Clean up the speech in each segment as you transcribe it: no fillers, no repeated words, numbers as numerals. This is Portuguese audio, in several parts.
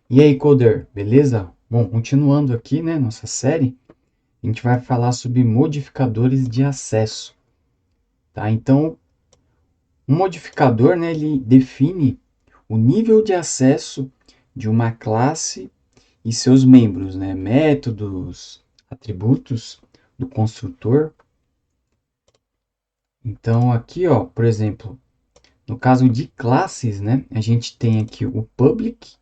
E aí, coder, beleza? Bom, continuando aqui, né, nossa série, a gente vai falar sobre modificadores de acesso, tá? Então, um modificador, né, ele define o nível de acesso de uma classe e seus membros, né, métodos, atributos do construtor. Então, aqui, ó, por exemplo, no caso de classes, né, a gente tem aqui o public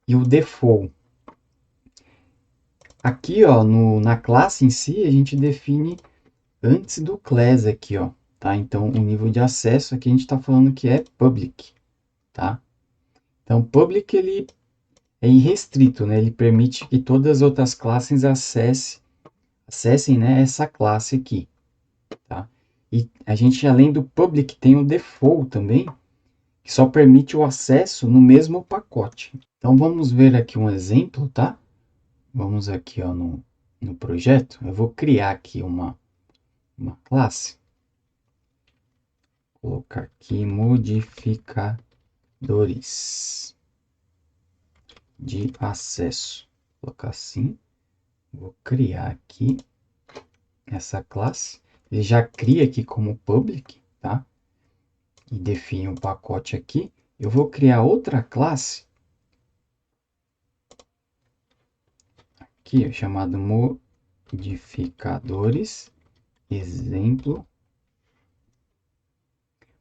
e o default. Aqui, ó, na classe em si, a gente define antes do class aqui, ó, tá? Então, o nível de acesso aqui a gente está falando que é public, tá? Então, public ele é irrestrito, né? Ele permite que todas as outras classes acessem, né, essa classe aqui, tá? E a gente, além do public, tem o default também, que só permite o acesso no mesmo pacote. Então, vamos ver aqui um exemplo, tá? Vamos aqui, ó, no projeto. Eu vou criar aqui uma classe. Vou colocar aqui modificadores de acesso. Vou colocar assim. Vou criar aqui essa classe. Ele já cria aqui como public, tá? E define um pacote aqui. Eu vou criar outra classe aqui, chamado modificadores exemplo.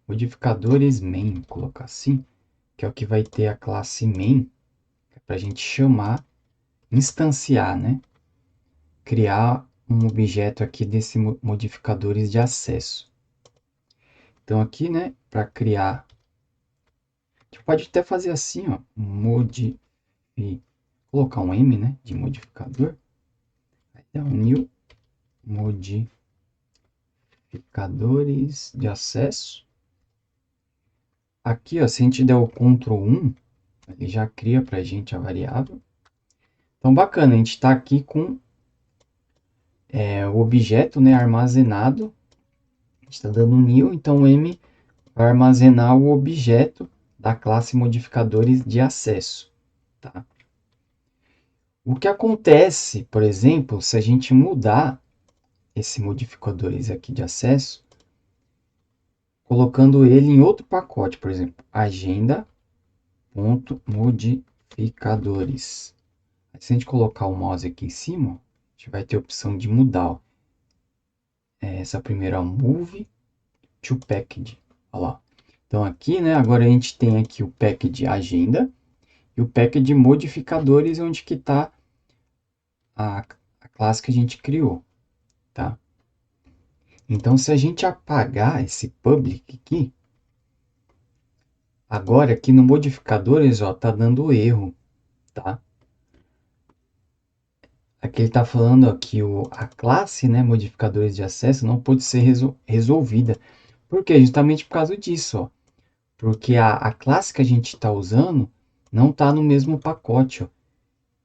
Modificadores main, vou colocar assim, que é o que vai ter a classe main, para a gente chamar, instanciar, né? Criar um objeto aqui desse modificadores de acesso. Então aqui, né, para criar, a gente pode até fazer assim, ó, colocar um M, né, de modificador, aí dá um new modificadores de acesso. Aqui, ó, se a gente der o Ctrl 1, ele já cria para a gente a variável. Então, bacana, a gente está aqui com o objeto, né, armazenado. A gente está dando um new, então o M vai armazenar o objeto da classe modificadores de acesso, tá? O que acontece, por exemplo, se a gente mudar esse modificadores aqui de acesso, colocando ele em outro pacote, por exemplo, agenda.modificadores. Se a gente colocar o mouse aqui em cima, a gente vai ter a opção de mudar, ó, essa primeira move to package, olha lá. Então aqui, né, agora a gente tem aqui o package agenda e o package modificadores, onde que está a classe que a gente criou, tá? Então, se a gente apagar esse public aqui, agora aqui no modificadores, ó, tá dando erro, tá? Aqui ele está falando ó, que a classe, né, modificadores de acesso, não pode ser resolvida. Por quê? Justamente por causa disso, ó. Porque a classe que a gente está usando não está no mesmo pacote, ó.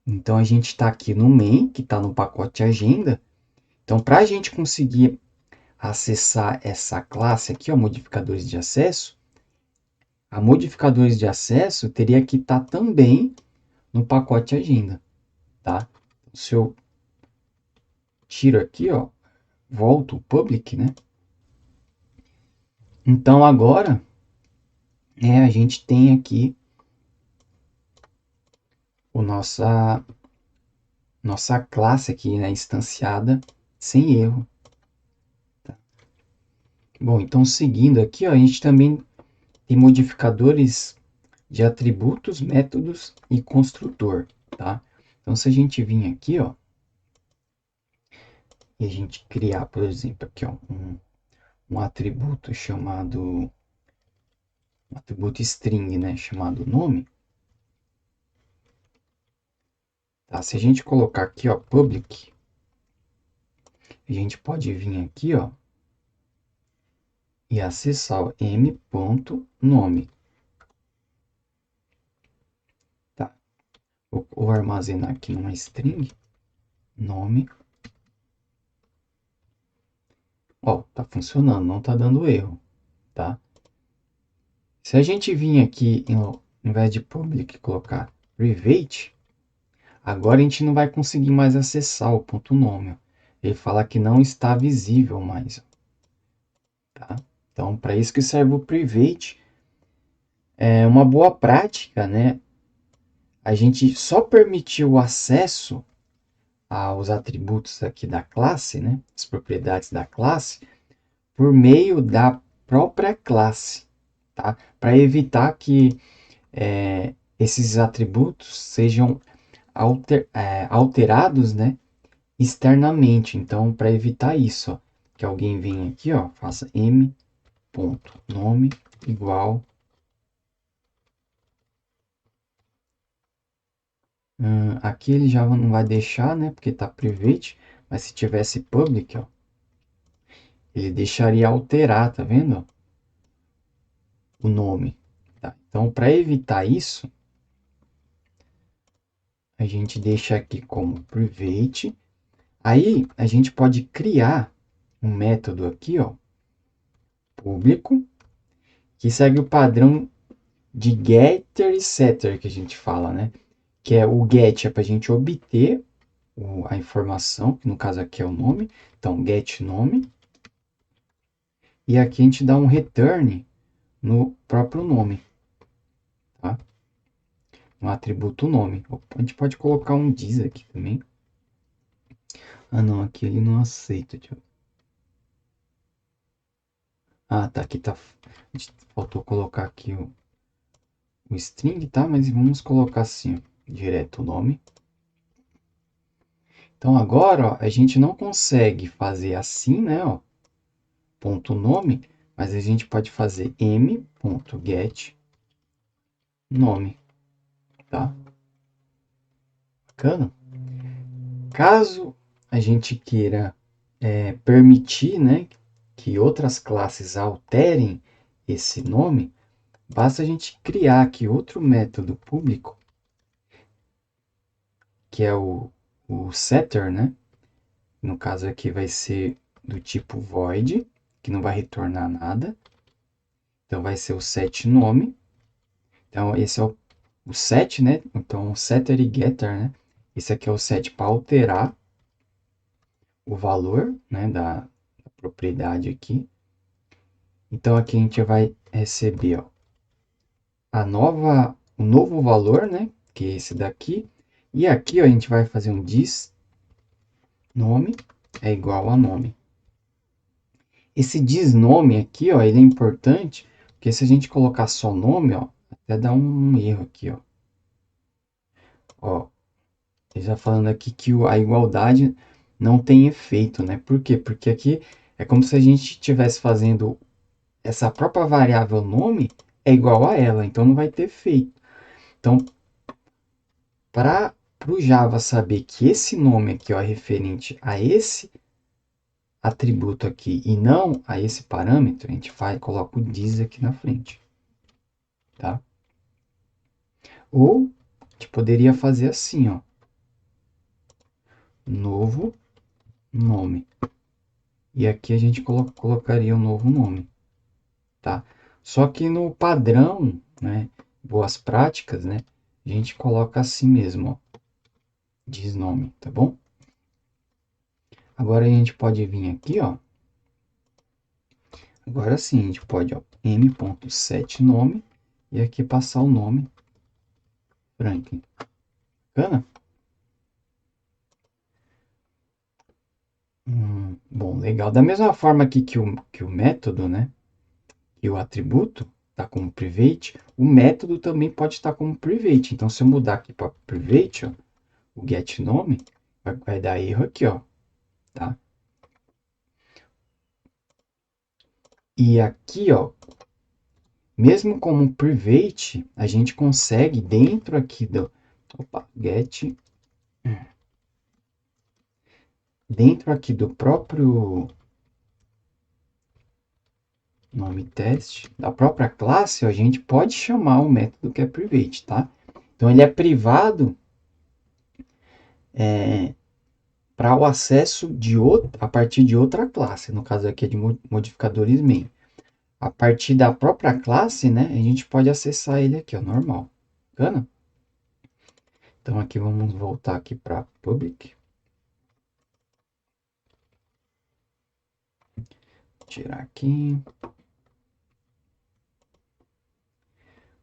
Então, a gente está aqui no main, que está no pacote agenda. Então, para a gente conseguir acessar essa classe aqui, ó, modificadores de acesso, a modificadores de acesso teria que estar também no pacote agenda, tá? Se eu tiro aqui, ó, volto o public, né? Então, agora, a gente tem aqui o nossa classe aqui, né, instanciada sem erro. Tá? Bom, então seguindo aqui, ó, a gente também tem modificadores de atributos, métodos e construtor, tá? Então, se a gente vir aqui, ó, e a gente criar, por exemplo, aqui, ó, um atributo chamado, um atributo string, né, chamado nome, tá? Se a gente colocar aqui, ó, public, a gente pode vir aqui, ó, e acessar o m.nome. Tá? Vou armazenar aqui uma string, nome. Ó, tá funcionando, não tá dando erro, tá? Se a gente vir aqui, ao invés de public, colocar private, agora a gente não vai conseguir mais acessar o ponto nome. Ele fala que não está visível mais. Tá? Então, para isso que serve o private. É uma boa prática, né? A gente só permitir o acesso aos atributos aqui da classe, né? As propriedades da classe, por meio da própria classe, tá? Para evitar que esses atributos sejam alterados, né? Externamente. Então, para evitar isso, ó, que alguém venha aqui, ó, faça m.nome igual aqui ele já não vai deixar, né? Porque tá private, mas se tivesse public, ó, ele deixaria alterar, tá vendo? O nome. Tá? Então, para evitar isso, a gente deixa aqui como private. Aí a gente pode criar um método aqui, ó, público, que segue o padrão de getter e setter que a gente fala, né? Que é o get é para a gente obter a informação, que no caso aqui é o nome, então get nome. E aqui a gente dá um return no próprio nome, tá? No atributo nome. A gente pode colocar um diz aqui também. Ah, não, aqui ele não aceita. Ah, tá, aqui tá. A gente faltou colocar aqui o string, tá? Mas vamos colocar assim, ó, direto o nome. Então agora, ó, a gente não consegue fazer assim, né, ó, ponto nome, mas a gente pode fazer m.get nome, tá? Bacana? Caso a gente queira permitir, né, que outras classes alterem esse nome, basta a gente criar aqui outro método público, que é o setter, né? No caso aqui vai ser do tipo void, que não vai retornar nada. Então vai ser o set nome. Então esse é o set, né? Então setter e getter, né? Esse aqui é o set para alterar o valor, né, da propriedade aqui. Então aqui a gente vai receber, ó, o novo valor, né, que é esse daqui. E aqui, ó, a gente vai fazer um diz nome é igual a nome. Esse diz nome aqui, ó, ele é importante, porque se a gente colocar só nome, ó, até dá um erro aqui, ó. Ó, ele já falando aqui que a igualdade não tem efeito, né? Por quê? Porque aqui é como se a gente estivesse fazendo essa própria variável nome é igual a ela, então não vai ter efeito. Então, para o Java saber que esse nome aqui ó, é referente a esse atributo aqui e não a esse parâmetro, a gente coloca o diz aqui na frente. Tá? Ou a gente poderia fazer assim, ó, novo nome. E aqui a gente colocaria o novo nome. Tá? Só que no padrão, né, boas práticas, né, a gente coloca assim mesmo, ó, diz nome, tá bom? Agora a gente pode vir aqui, ó. Agora sim, a gente pode, ó, m.setNome e aqui passar o nome Franklin. Bacana? Bom, legal. Da mesma forma aqui que o método, né? E o atributo está como private, o método também pode estar como private. Então, se eu mudar aqui para private, ó, o getNome, vai dar erro aqui, ó, tá? E aqui, ó, mesmo como private, a gente consegue dentro aqui do get, dentro aqui do próprio nome teste, da própria classe, a gente pode chamar o método que é private, tá? Então ele é privado para o acesso a partir de outra classe, no caso aqui é de modificadores main. A partir da própria classe, né, a gente pode acessar ele aqui, ó, normal. Bacana? Então aqui vamos voltar aqui para public. Tirar aqui.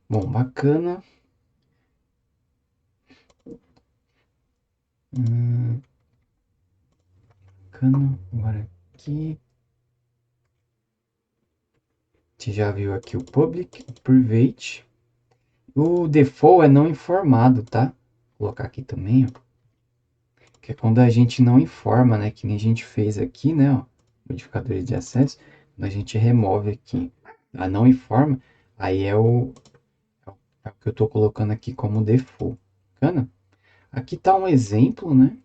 Bom, bacana. Bacana. Agora aqui. Você já viu aqui o public, o private. O default é não informado, tá? Vou colocar aqui também, ó. Que é quando a gente não informa, né? Que nem a gente fez aqui, né? Ó, modificadores de acesso. Quando a gente remove aqui a não informa, aí é o que eu estou colocando aqui como default. Bacana? Aqui está um exemplo, né?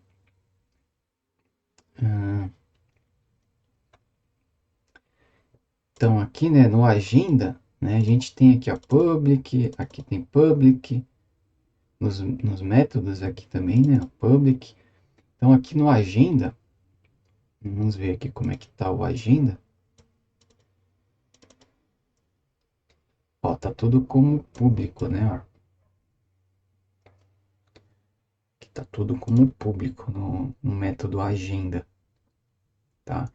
Então, aqui, né, no agenda, né, a gente tem aqui a public, aqui tem public, nos métodos aqui também, né, public. Então, aqui no agenda, vamos ver aqui como é que está o agenda. Ó, tá tudo como público, né, ó. Aqui tá tudo como público no método agenda, tá?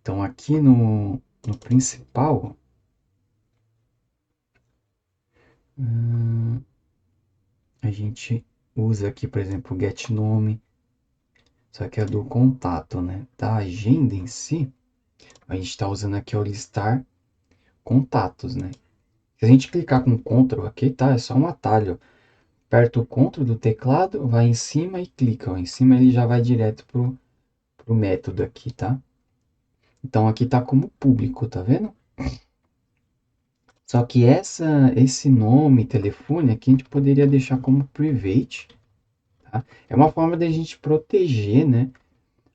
Então, aqui no principal, a gente usa aqui, por exemplo, o getNome, só que é do contato, né? Da agenda em si, a gente está usando aqui o listar contatos, né? Se a gente clicar com Ctrl aqui, tá? É só um atalho. Aperta o Ctrl do teclado, vai em cima e clica. Ó. Em cima ele já vai direto pro método aqui, tá? Então aqui tá como público, tá vendo? Só que esse nome, telefone aqui, a gente poderia deixar como private, tá? É uma forma da gente proteger, né,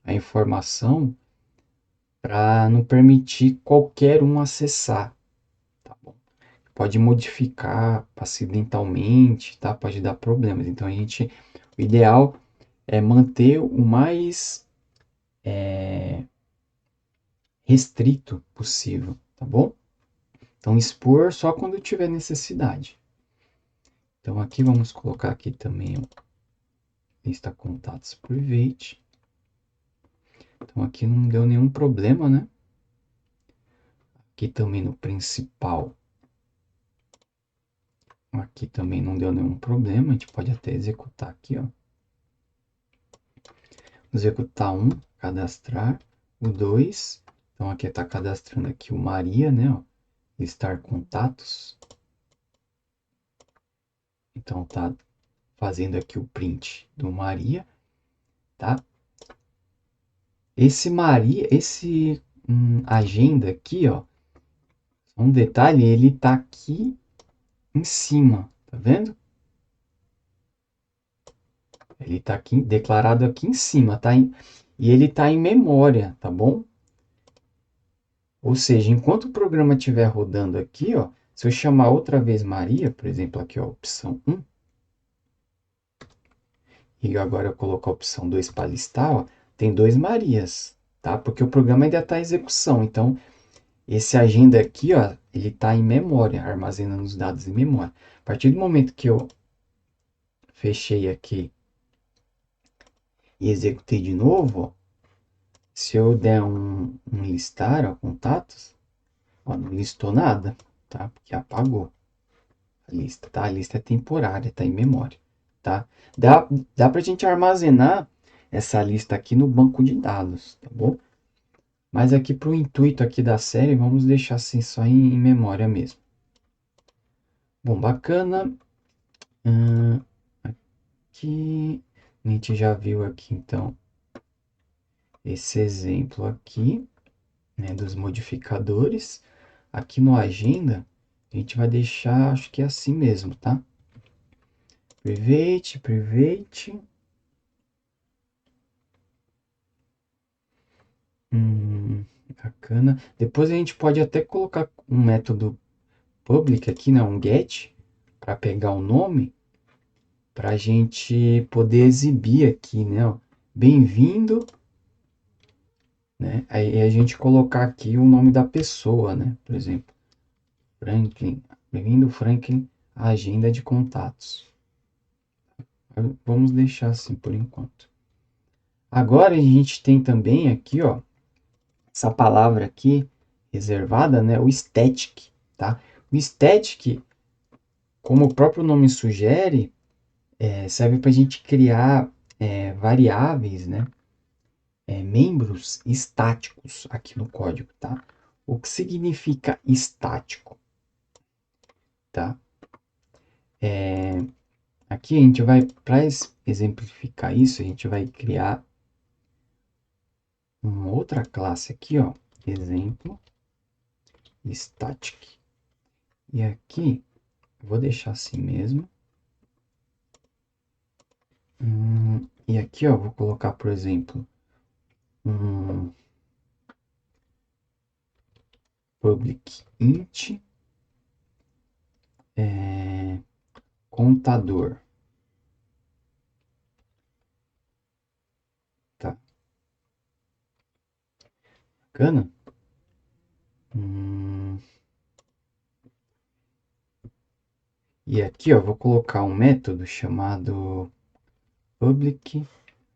a informação para não permitir qualquer um acessar, tá bom? Pode modificar acidentalmente, tá? Pode dar problemas. Então o ideal é manter o mais restrito possível, tá bom? Então expor só quando tiver necessidade. Então aqui vamos colocar aqui também o lista contatos private. Então aqui não deu nenhum problema, né? Aqui também no principal. Aqui também não deu nenhum problema. A gente pode até executar aqui, ó. Executar um, cadastrar. O 2. Então aqui está cadastrando aqui o Maria, né? Ó. Listar contatos. Então tá fazendo aqui o print do Maria, tá? Esse Maria, esse agenda aqui, ó, um detalhe, ele tá aqui em cima, tá vendo? Ele tá aqui declarado aqui em cima, tá? E ele tá em memória, tá bom? Ou seja, enquanto o programa estiver rodando aqui, ó, se eu chamar outra vez Maria, por exemplo, aqui, ó, opção 1, e agora eu coloco a opção 2 para listar, ó, tem 2 Marias, tá? Porque o programa ainda está em execução. Então, esse agenda aqui, ó, ele está em memória, armazenando os dados em memória. A partir do momento que eu fechei aqui e executei de novo, ó, se eu der um listar, ó, contatos, ó, não listou nada, tá? Porque apagou a lista, tá? A lista é temporária, tá em memória, tá? Dá pra gente armazenar essa lista aqui no banco de dados, tá bom? Mas aqui para o intuito aqui da série, vamos deixar assim só em memória mesmo. Bom, bacana. Aqui, a gente já viu aqui então esse exemplo aqui, né, dos modificadores. Aqui no agenda, a gente vai deixar, acho que é assim mesmo, tá? Private, private. Bacana. Depois a gente pode até colocar um método public aqui, né, um get, para pegar o nome, para a gente poder exibir aqui, né? Bem-vindo, né? Aí a gente colocar aqui o nome da pessoa, né? Por exemplo, Franklin. Bem-vindo, Franklin, à agenda de contatos. Vamos deixar assim por enquanto. Agora a gente tem também aqui, ó, essa palavra aqui reservada, né, o static, tá? O static, como o próprio nome sugere, serve para a gente criar variáveis, né, membros estáticos aqui no código, tá? O que significa estático, tá? Aqui a gente vai, para exemplificar isso, a gente vai criar uma outra classe aqui, ó, exemplo static. E aqui, vou deixar assim mesmo. E aqui, ó, vou colocar, por exemplo, um public int contador, tá? Bacana? E aqui, ó, vou colocar um método chamado public,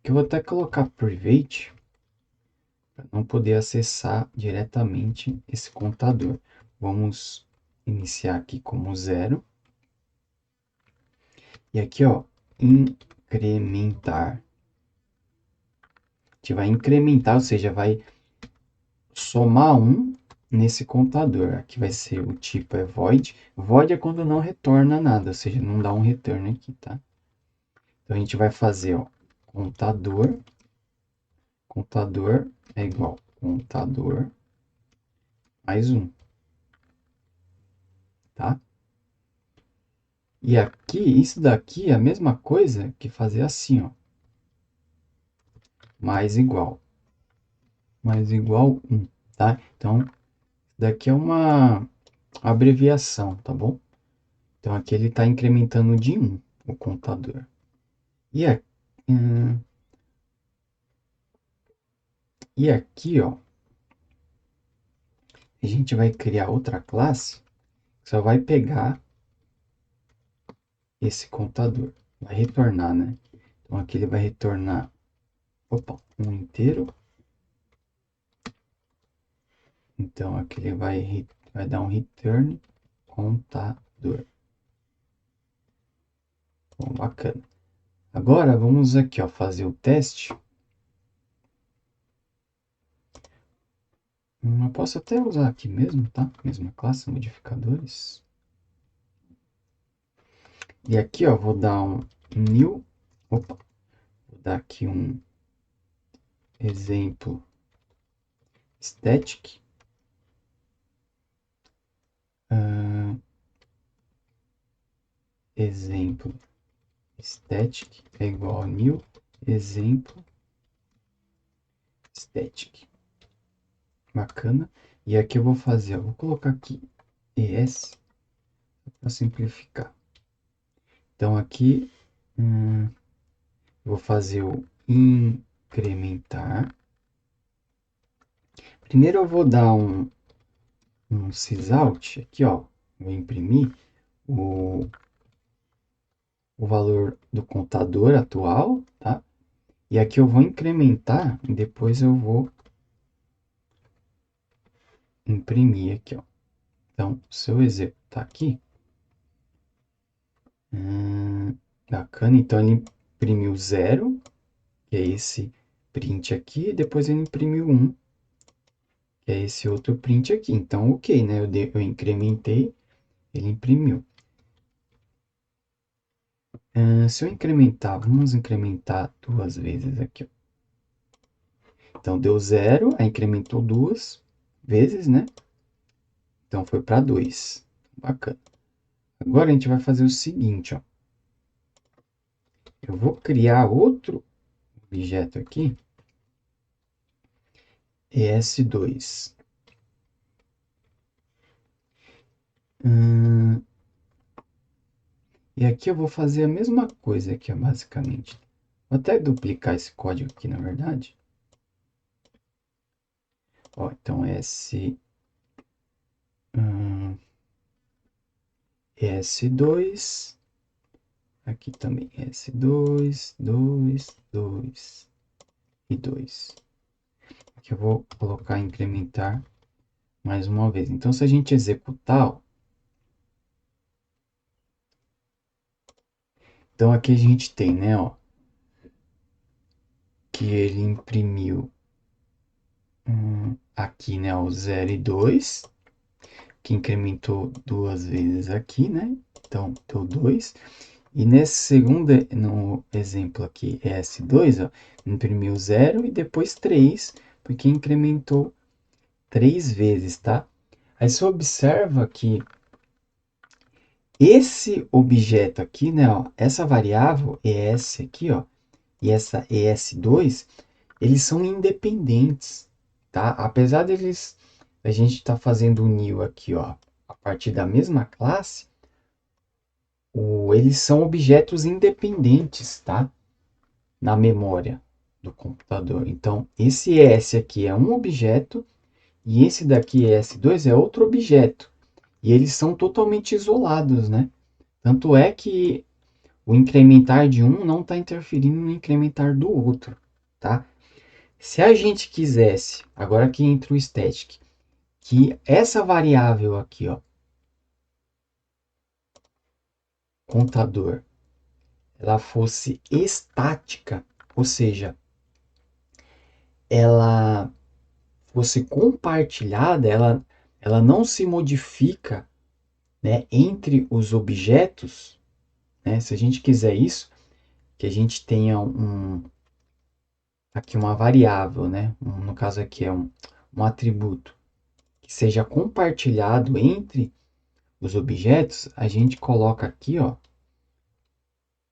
que eu vou até colocar private, para não poder acessar diretamente esse contador. Vamos iniciar aqui como 0. E aqui, ó, incrementar. A gente vai incrementar, ou seja, vai somar 1 nesse contador. Aqui vai ser o tipo é void. Void é quando não retorna nada, ou seja, não dá um return aqui, tá? Então a gente vai fazer, ó, contador. Contador é igual contador mais 1, tá? E aqui, isso daqui é a mesma coisa que fazer assim, ó. Mais igual 1, tá? Então, daqui é uma abreviação, tá bom? Então, aqui ele está incrementando de 1, o contador. E aqui, ó, a gente vai criar outra classe que só vai pegar esse contador. Vai retornar, né? Então, aqui ele vai retornar, opa, 1 inteiro. Então, aqui ele vai dar um return contador. Bom, bacana. Agora, vamos aqui, ó, fazer o teste. Eu posso até usar aqui mesmo, tá? Mesma classe, modificadores. E aqui, ó, vou dar um new. Opa, vou dar aqui um exemplo static. Exemplo static é igual a new exemplo static. Bacana. E aqui eu vou fazer, ó, vou colocar aqui ES para simplificar. Então aqui vou fazer o incrementar. Primeiro eu vou dar um sysout aqui, ó. Vou imprimir o valor do contador atual, tá? E aqui eu vou incrementar e depois eu vou imprimir aqui, ó. Então, se eu executar aqui, bacana, então ele imprimiu 0, que é esse print aqui, e depois ele imprimiu 1, que é esse outro print aqui. Então, ok, né? Eu incrementei, ele imprimiu. Se eu incrementar, vamos incrementar 2 vezes aqui, ó. Então, deu 0, aí incrementou 2 vezes, né? Então, foi para 2. Bacana. Agora, a gente vai fazer o seguinte, ó. Eu vou criar outro objeto aqui, ES2. E aqui eu vou fazer a mesma coisa aqui, ó, basicamente. Vou até duplicar esse código aqui, na verdade. Ó, então, ES2 Aqui também S2, 2, 2 e 2. Aqui eu vou colocar incrementar mais uma vez. Então, se a gente executar, ó, então aqui a gente tem, né, ó, que ele imprimiu aqui, né, o 0 e 2, que incrementou duas vezes aqui, né? Então, deu 2. E nesse segundo, no exemplo aqui, S2, ó, imprimiu 0 e depois 3, porque incrementou 3 vezes, tá? Aí você observa que esse objeto aqui, né, ó, essa variável ES aqui, ó, e essa ES2, eles são independentes, tá? Apesar deles, a gente estar fazendo o new aqui, ó, a partir da mesma classe, eles são objetos independentes, tá? Na memória do computador. Então, esse ES aqui é um objeto e esse daqui, ES2, é outro objeto. E eles são totalmente isolados, né? Tanto é que o incrementar de um não está interferindo no incrementar do outro, tá? Se a gente quisesse, agora que entra o static, que essa variável aqui, ó, contador, ela fosse estática, ou seja, ela fosse compartilhada, ela não se modifica, né, entre os objetos, né? Se a gente quiser isso, que a gente tenha aqui uma variável, né? No caso aqui é um atributo que seja compartilhado entre os objetos, a gente coloca aqui, ó,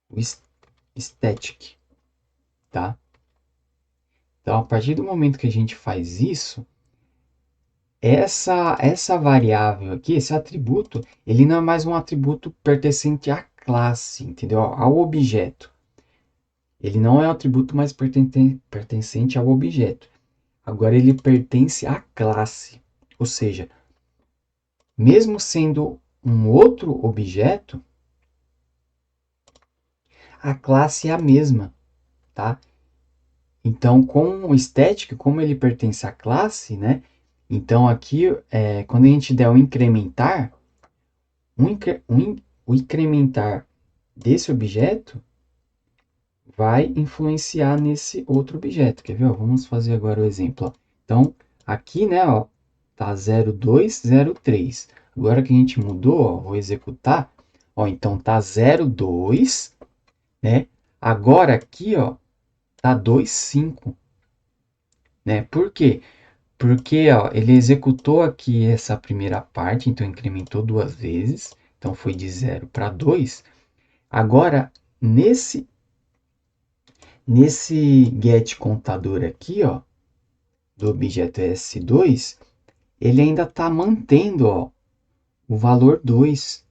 o static, tá? Então, a partir do momento que a gente faz isso, essa variável aqui, esse atributo, ele não é mais um atributo pertencente à classe, entendeu? Ao objeto. Ele não é um atributo mais pertencente ao objeto. Agora ele pertence à classe. Ou seja, mesmo sendo um outro objeto, a classe é a mesma, tá? Então, com o static, como ele pertence à classe, né? Então, aqui, quando a gente der o incrementar, o incrementar desse objeto vai influenciar nesse outro objeto. Quer ver? Vamos fazer agora o exemplo. Ó. Então, aqui, né, ó, tá 0203. Agora que a gente mudou, ó, vou executar. Ó, então tá 02, né? Agora aqui, ó, tá 25, né? Por quê? Porque, ó, ele executou aqui essa primeira parte, então incrementou duas vezes. Então foi de 0 para 2. Agora, nesse get contador aqui, ó, do objeto S2, ele ainda está mantendo, ó, o valor 2,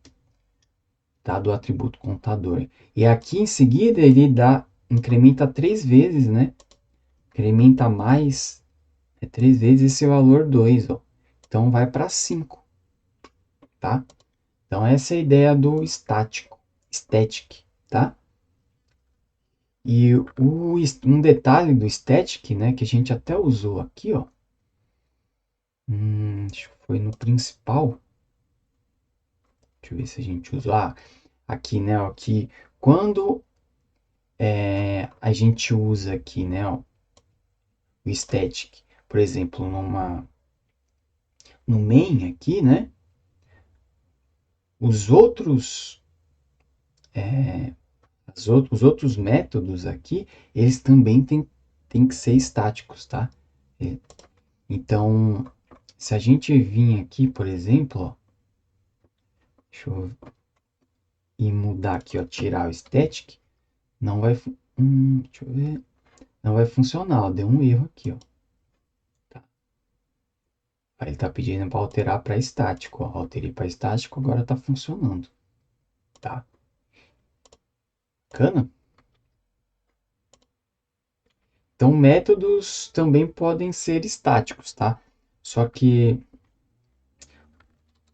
tá, do atributo contador. E aqui em seguida ele incrementa 3 vezes, né? Incrementa mais 3 vezes esse valor 2, ó. Então vai para 5, tá? Então essa é a ideia do static, tá? E um detalhe do static, né, que a gente até usou aqui, ó. Acho que foi no principal. Deixa eu ver se a gente usou. Aqui, né, ó, que quando a gente usa aqui, né, ó, o static, por exemplo, no main aqui, né, os outros os outros métodos aqui, eles também têm que ser estáticos, tá? Então, se a gente vir aqui, por exemplo, ó, deixa eu ir mudar aqui, ó, tirar o static, não vai, deixa eu ver, não vai funcionar, ó, deu um erro aqui, ó. Tá. Aí ele tá pedindo para alterar para estático, ó, alterei para estático, agora tá funcionando, tá? Bacana? Então, métodos também podem ser estáticos, tá? Só que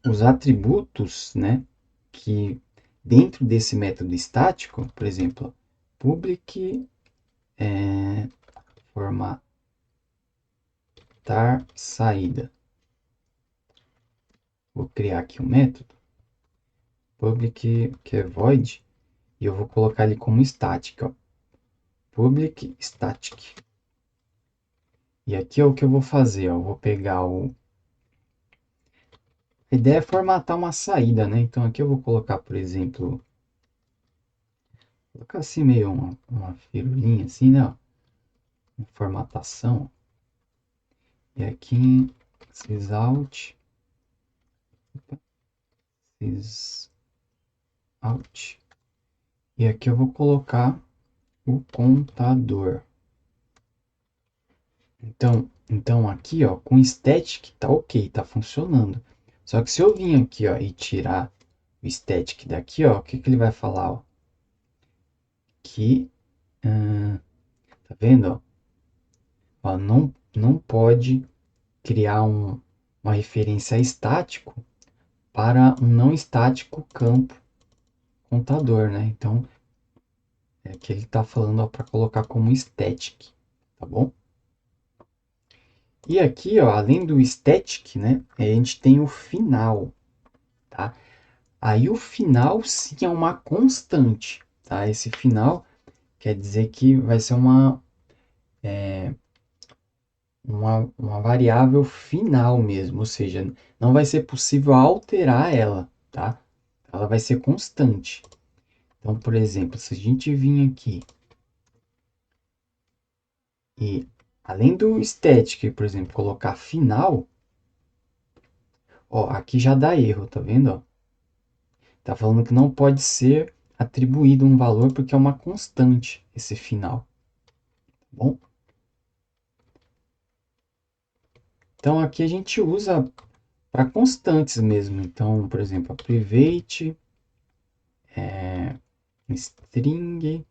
os atributos, né, que dentro desse método estático, por exemplo, public formatar saída. Vou criar aqui um método, public, que é void, e eu vou colocar ele como static, ó. Public static. E aqui é o que eu vou fazer, ó. Eu vou pegar o... A ideia é formatar uma saída, né? Então aqui eu vou colocar, por exemplo, colocar assim meio uma firulinha assim, né? Ó. Uma formatação. E aqui em sysout, sysout. E aqui eu vou colocar o contador. Então aqui, ó, com static tá ok, tá funcionando. Só que se eu vir aqui, ó, e tirar o static daqui, ó, o que que ele vai falar, ó? Que, tá vendo, ó? Ó, não pode criar uma referência estático para um não estático campo contador, né? Então, é que ele tá falando para colocar como static, tá bom? E aqui, ó, além do static, né, a gente tem o final, tá? Aí o final sim é uma constante, tá? Esse final quer dizer que vai ser uma variável final mesmo, ou seja, não vai ser possível alterar ela, tá? Ela vai ser constante. Então, por exemplo, se a gente vir aqui e, além do static, por exemplo, colocar final, ó, aqui já dá erro, tá vendo? Ó? Tá falando que não pode ser atribuído um valor porque é uma constante esse final, tá bom? Então aqui a gente usa para constantes mesmo. Então, por exemplo, a private, string,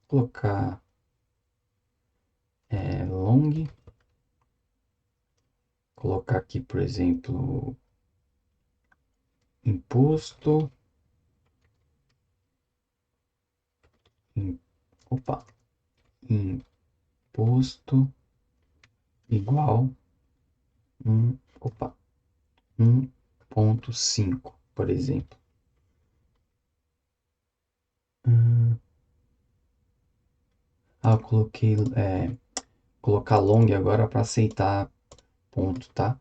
colocar long, colocar aqui, por exemplo, imposto, opa, imposto igual opa, 1.5, por exemplo. Eu coloquei colocar long agora para aceitar ponto, tá?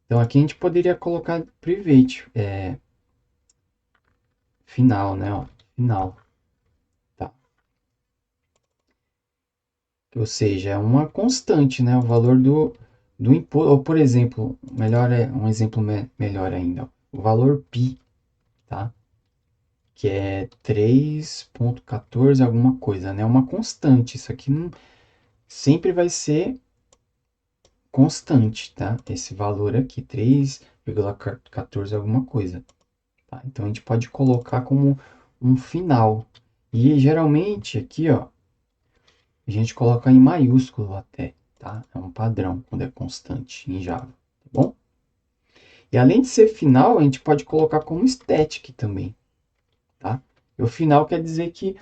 Então aqui a gente poderia colocar private, final, né? Ó, final, tá? Ou seja, é uma constante, né? O valor do imposto, ou por exemplo, melhor um exemplo melhor ainda, ó, o valor π, tá? Que é 3.14 alguma coisa, né? Uma constante. Isso aqui não, sempre vai ser constante, tá? Esse valor aqui, 3,14 alguma coisa. Tá? Então a gente pode colocar como um final. E geralmente aqui, ó, a gente coloca em maiúsculo até, tá? É um padrão quando é constante em Java, tá bom? E além de ser final, a gente pode colocar como static também, tá? E o final quer dizer que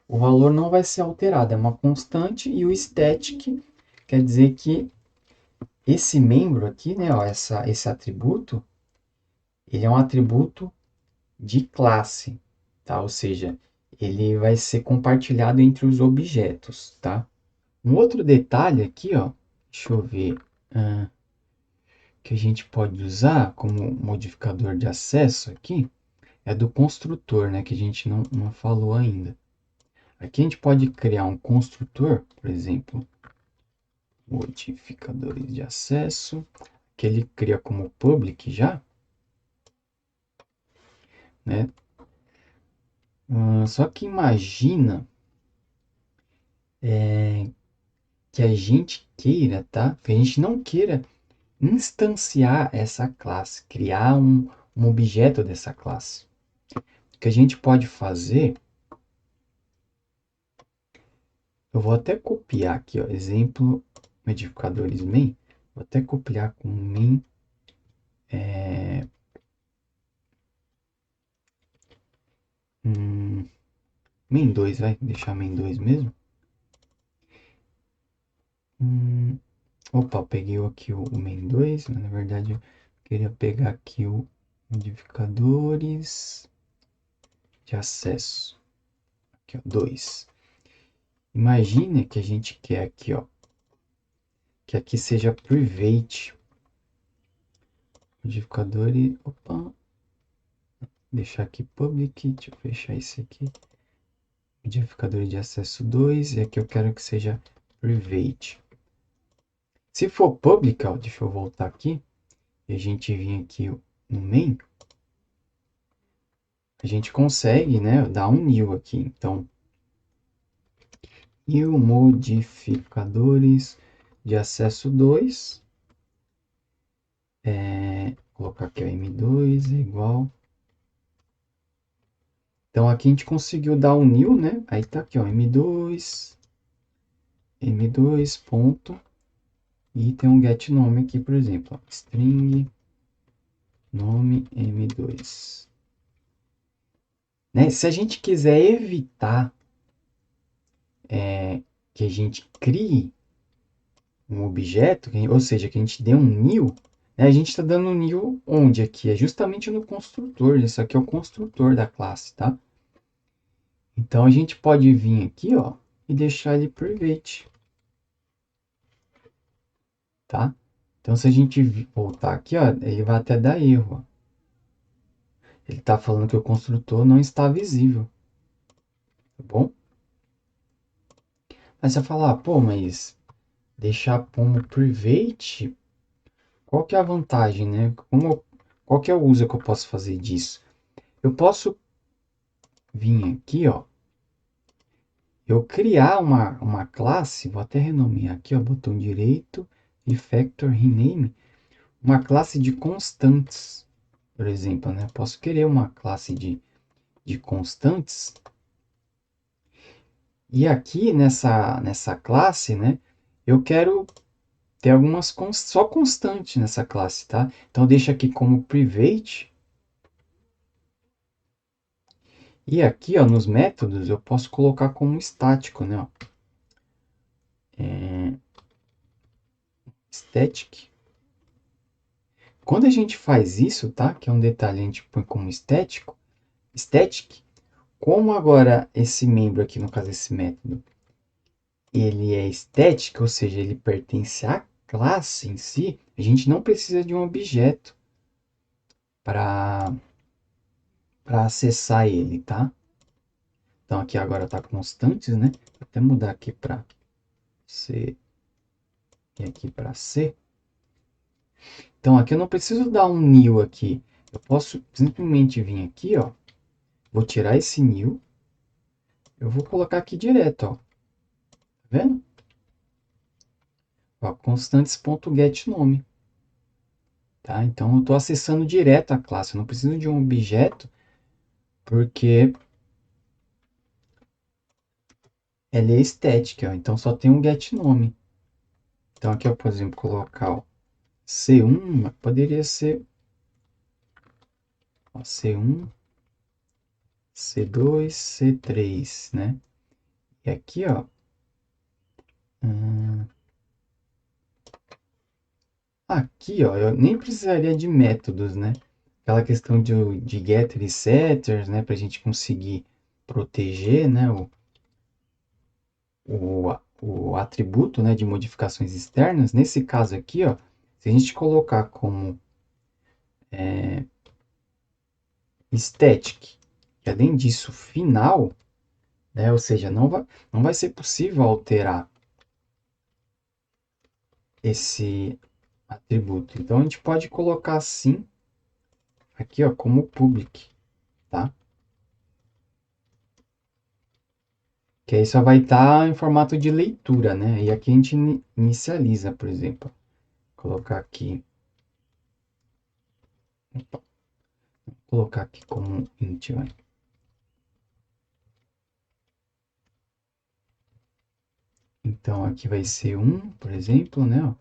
o valor não vai ser alterado, é uma constante, e o static quer dizer que esse membro aqui, né, ó, esse atributo, ele é um atributo de classe, tá? Ou seja, ele vai ser compartilhado entre os objetos, tá? Um outro detalhe aqui, ó, deixa eu ver, que a gente pode usar como modificador de acesso aqui, é do construtor, né, que a gente não falou ainda. Aqui a gente pode criar um construtor, por exemplo, modificadores de acesso, que ele cria como public já, né? Só que imagina que a gente queira, tá? Que a gente não queira instanciar essa classe, criar um objeto dessa classe. O que a gente pode fazer, eu vou até copiar aqui, ó, exemplo, modificadores main, vou até copiar com main, main 2, vai deixar main 2 mesmo. Opa, peguei aqui o main 2, mas na verdade eu queria pegar aqui o modificadores de acesso. Aqui, ó, 2. Imagine que a gente quer aqui, ó, que aqui seja private. Modificadores, opa, deixar aqui public, deixa eu fechar esse aqui. Modificador de acesso 2, e aqui eu quero que seja private. Se for public, ó, deixa eu voltar aqui, e a gente vir aqui no main, a gente consegue, né, dar um new aqui. Então, new modificadores de acesso 2, colocar aqui o M2 é igual. Então, aqui a gente conseguiu dar um new, né, aí tá aqui, ó, M2 ponto, e tem um get nome aqui, por exemplo, ó, string nome M2. Né? Se a gente quiser evitar que a gente crie um objeto, ou seja, que a gente dê um new, né? A gente está dando um new onde aqui? É justamente no construtor. Isso aqui é o construtor da classe, tá? Então a gente pode vir aqui, ó, e deixar ele private, tá? Então se a gente voltar aqui, ó, ele vai até dar erro, ó. Ele está falando que o construtor não está visível, tá bom? Mas você vai falar, pô, mas deixar como private, qual que é a vantagem, né? Qual que é o uso que eu posso fazer disso? Eu posso vir aqui, ó, eu criar uma classe, vou até renomear aqui, ó, botão direito, refactor, rename, uma classe de constantes, por exemplo, né? Eu posso querer uma classe de constantes, e aqui nessa classe, né, eu quero ter algumas só constantes nessa classe, tá? Então, deixa aqui como private. E aqui, ó, nos métodos, eu posso colocar como estático, né? Ó. Static. Quando a gente faz isso, tá? Que é um detalhe, a gente põe como estético, static. Como agora esse membro aqui, no caso esse método, ele é static, ou seja, ele pertence à classe em si, a gente não precisa de um objeto para acessar ele, tá? Então aqui agora tá constantes, né? Vou até mudar aqui para C e aqui para C. Então aqui eu não preciso dar um new aqui. Eu posso simplesmente vir aqui, ó. Vou tirar esse new. Eu vou colocar aqui direto, ó. Tá vendo? Ó, constantes.getNome. Tá? Então eu estou acessando direto a classe. Eu não preciso de um objeto, porque ela é estética, ó. Então só tem um getNome. Então aqui eu, por exemplo, colocar ó, C1, poderia ser ó, C1, C2, C3, né? E aqui, ó, aqui, ó, eu nem precisaria de métodos, né? Aquela questão de getter e setters, né? Para a gente conseguir proteger, né? O atributo, né? De modificações externas. Nesse caso aqui, ó, se a gente colocar como static, e além disso, final, né? Ou seja, não vai ser possível alterar esse atributo. Então, a gente pode colocar assim, aqui, ó, como public, tá? Que aí só vai estar em formato de leitura, né? E aqui a gente inicializa, por exemplo. Vou colocar aqui. Opa, vou colocar aqui como int, vai. Então aqui vai ser 1, por exemplo, né? Ó.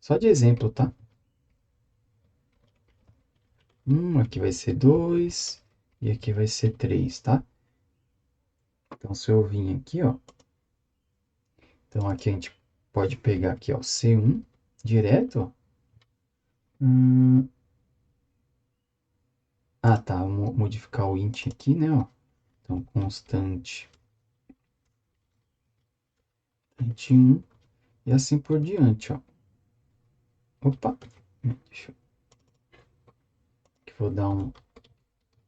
Só de exemplo, tá? 1, aqui vai ser 2 e aqui vai ser 3, tá? Então, se eu vim aqui, ó. Então, aqui a gente pode pegar aqui, ó, C1 direto, ó. Ah, tá. Vou modificar o int aqui, né, ó. Então, constante 1 e assim por diante, ó. Opa, deixa eu... Aqui vou dar um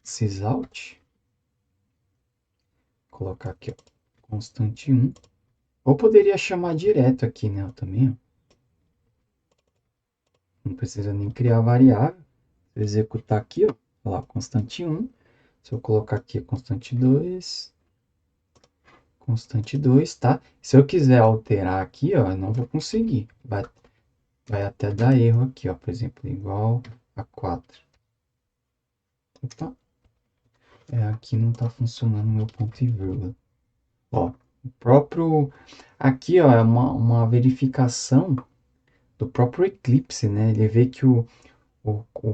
sysout. Colocar aqui, ó, constante 1. Ou poderia chamar direto aqui, né, ó, também, ó. Não precisa nem criar variável. Se eu executar aqui, ó, lá, constante 1. Se eu colocar aqui constante 2, tá? Se eu quiser alterar aqui, ó, eu não vou conseguir. Vai até dar erro aqui, ó, por exemplo, igual a 4. Opa, aqui não tá funcionando o meu ponto e vírgula. Ó, o próprio... Aqui, ó, é uma verificação do próprio Eclipse, né? Ele vê que o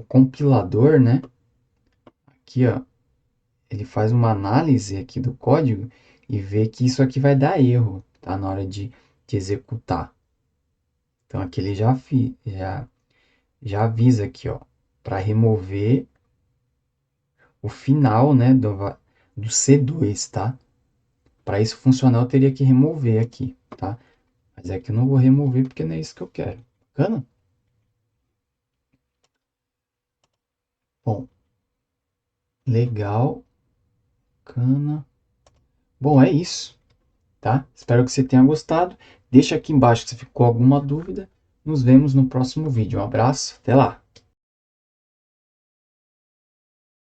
compilador, né? Aqui, ó, ele faz uma análise aqui do código e vê que isso aqui vai dar erro, tá? Na hora de executar. Então, aqui ele já avisa aqui, ó, para remover o final, né, do C2, tá? Para isso funcionar, eu teria que remover aqui, tá? Mas é que eu não vou remover porque não é isso que eu quero. Bacana? Bom, legal. Bacana. Bom, é isso, tá? Espero que você tenha gostado. Deixa aqui embaixo se ficou alguma dúvida. Nos vemos no próximo vídeo. Um abraço, até lá!